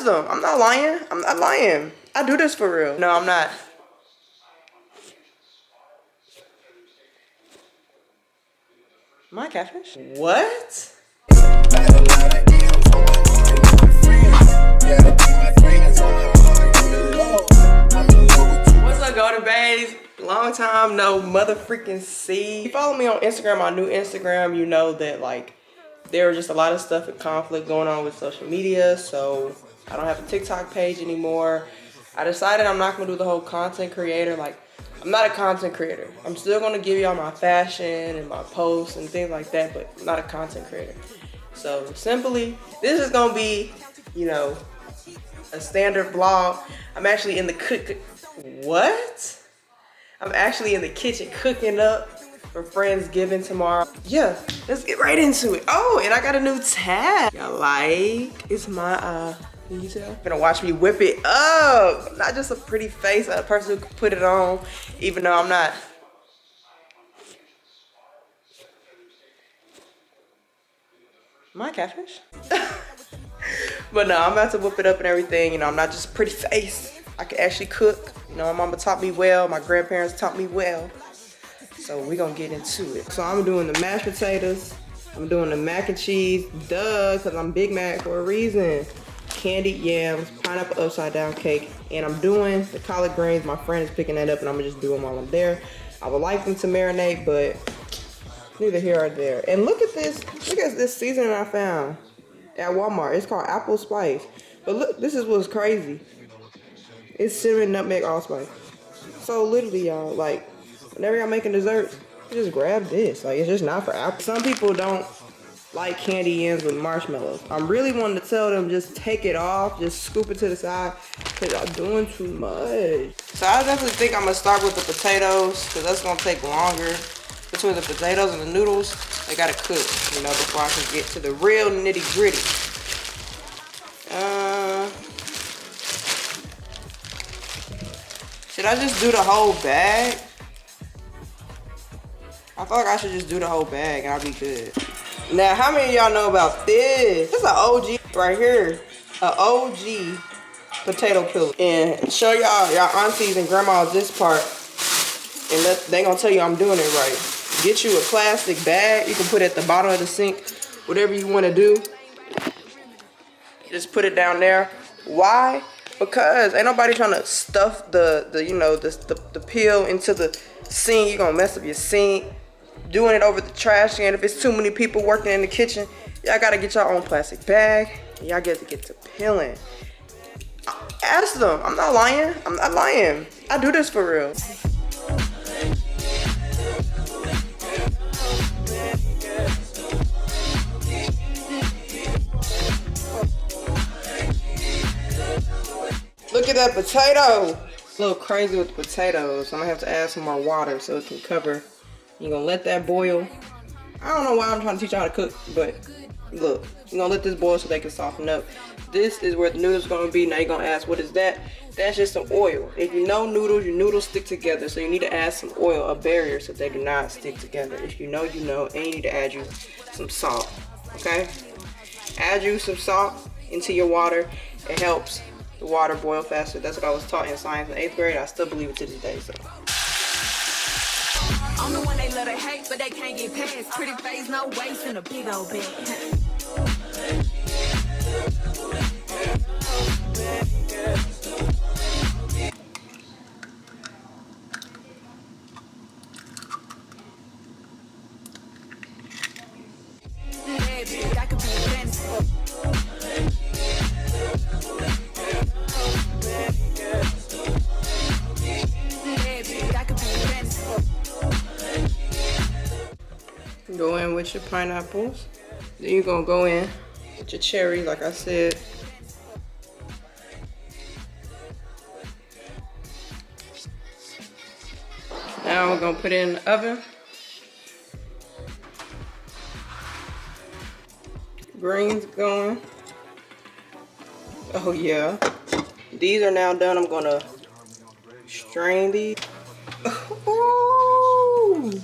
ask them. I'm not lying. I'm not lying. I do this for real. No, I'm not. Am I catfish? What? What's up, Golden Babes? Long time no mother freaking see. If you follow me on Instagram, my new Instagram, you know that like there was just a lot of stuff and conflict going on with social media, so I don't have a TikTok page anymore. I decided I'm not gonna do the whole content creator. Like, I'm not a content creator. I'm still gonna give y'all my fashion and my posts and things like that, but I'm not a content creator. So simply, this is gonna be, you know, a standard vlog. I'm actually in the I'm actually in the kitchen cooking up for Friendsgiving tomorrow. Yeah, let's get right into it. Oh, and I got a new tag. Y'all like, it's my, can you tell? Gonna watch me whip it up. Not just a pretty face, a person who can put it on, even though I'm not. Am I a catfish? But no, I'm about to whip it up and everything. You know, I'm not just a pretty face. I can actually cook. You know, my mama taught me well. My grandparents taught me well. So we're gonna get into it. So I'm doing the mashed potatoes. I'm doing the mac and cheese. Duh, because I'm Big Mac for a reason. Candied yams, pineapple upside down cake. And I'm doing the collard greens. My friend is picking that up and I'm gonna just do them while I'm there. I would like them to marinate, but neither here or there. And look at this. Look at this seasoning I found at Walmart. It's called apple spice. But look, this is what's crazy. It's cinnamon, nutmeg, allspice. So literally, y'all, like, whenever y'all making desserts, you just grab this. Like, it's just not for apple. Some people don't like candy yams with marshmallows. I'm really wanting to tell them just take it off, just scoop it to the side, because y'all doing too much. So I definitely think I'm gonna start with the potatoes, because that's gonna take longer. Between the potatoes and the noodles, they gotta cook, you know, before I can get to the real nitty gritty. Should I just do the whole bag? I feel like I should just do the whole bag and I'll be good. Now, how many of y'all know about this? This is an OG right here. An OG potato peeler. And show y'all aunties and grandmas this part. And they gonna tell you I'm doing it right. Get you a plastic bag. You can put it at the bottom of the sink. Whatever you wanna do. Just put it down there. Why? Because ain't nobody trying to stuff the peel into the sink. You're gonna mess up your sink. Doing it over the trash can. If it's too many people working in the kitchen, y'all gotta get your own plastic bag. And y'all get to peeling. Ask them. I'm not lying. I'm not lying. I do this for real. Look at that potato. A little crazy with the potatoes. I'm gonna have to add some more water so it can cover. You're gonna let that boil. I don't know why I'm trying to teach you how to cook, but look, you're gonna let this boil so they can soften up. This is where the noodles are gonna be. Now you're gonna ask, what is that? That's just some oil. If you know noodles, your noodles stick together. So you need to add some oil, a barrier, so they do not stick together. If you know, you know, and you need to add you some salt, okay? Add you some salt into your water. It helps the water boil faster. That's what I was taught in science in 8th grade. I still believe it to this day, so. I'm the one they love to hate, but they can't get past. Pretty face, no waist, and a big old bag. Go in with your pineapples. Then you're gonna go in with your cherries, like I said. Now we're gonna put it in the oven. Greens going. Oh yeah. These are now done. I'm gonna strain these. Ooh.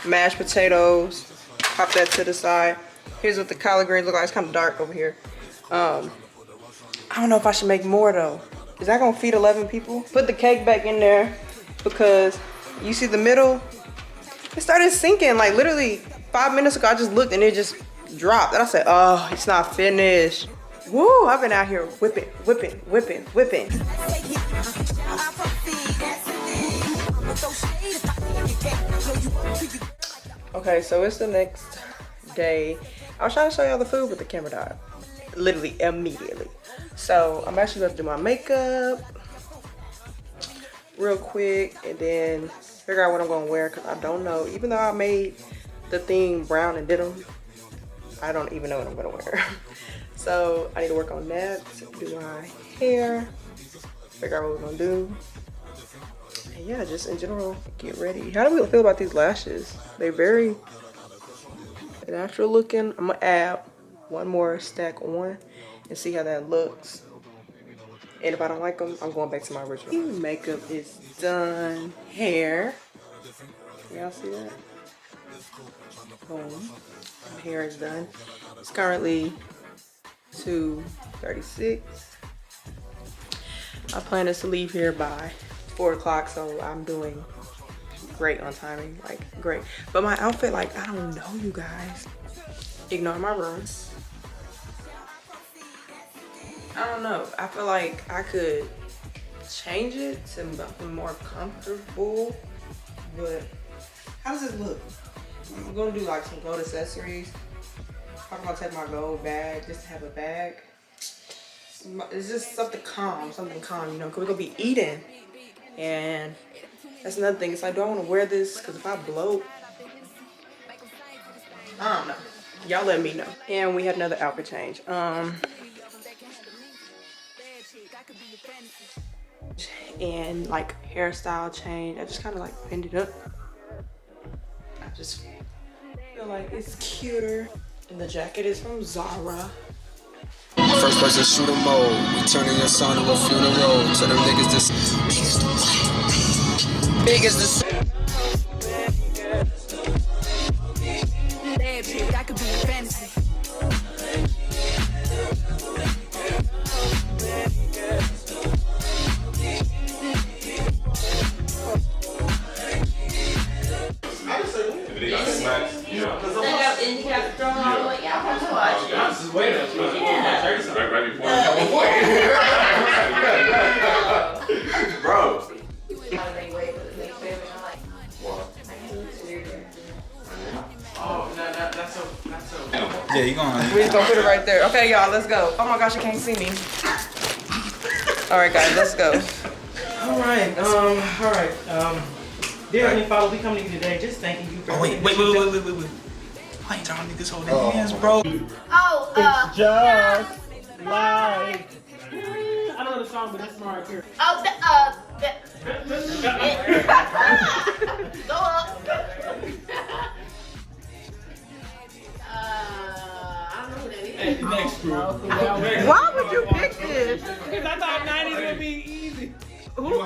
Mashed potatoes. Pop that to the side. Here's what the collard greens look like. It's kind of dark over here. I I don't know if I should make more though. Is that gonna feed 11 people? Put the cake back in there because you see the middle? It started sinking like literally 5 minutes ago. I just looked and it just dropped. And I said, oh, it's not finished. Woo, I've been out here whipping. Okay, so it's the next day. I was trying to show y'all the food, but the camera died. Literally immediately. So I'm actually about to do my makeup real quick and then figure out what I'm gonna wear because I don't know. Even though I made the thing brown and denim, I don't even know what I'm gonna wear. So I need to work on that, do my hair, figure out what we're gonna do. And yeah, just in general, get ready. How do we feel about these lashes? They're very natural looking. I'm gonna add one more stack on and see how that looks. And if I don't like them, I'm going back to my original. Makeup is done. Hair. Y'all see that? Boom. Hair is done. It's currently 2:36. My plan is to leave here by 4 o'clock, so I'm doing great on timing, like great. But my outfit, like, I don't know, you guys. Ignore my rooms. I don't know. I feel like I could change it to something more comfortable, but how does this look? I'm gonna do like some gold accessories. I'm gonna take my gold bag just to have a bag. It's just something calm, you know, because we're gonna be eating. And that's another thing. It's like, do I want to wear this? Because if I bloat, I don't know. Y'all let me know. And we had another outfit change. And like hairstyle change. I just kind of like pinned it up. I just feel like it's cuter. And the jacket is from Zara. First person shoot 'em all. We turning your son to a funeral. To them niggas this big as the that could be a fantasy. And you have to throw them all the way out. I was just waiting. Right before. Bro. Oh, no, that's so. Yeah, you gonna. We just gonna put it right there. Okay, y'all, let's go. Oh my gosh, you can't see me. All right, guys, let's go. All right. Dear Heavenly Father, we come to you today just thanking you for. Oh wait. I ain't trying to niggas hold their hands, bro. It's just like. I don't know the song, but that's my right here. Go up. I don't know who that is. Next group. Why would you pick this? Because I thought 90s would be easy. Who?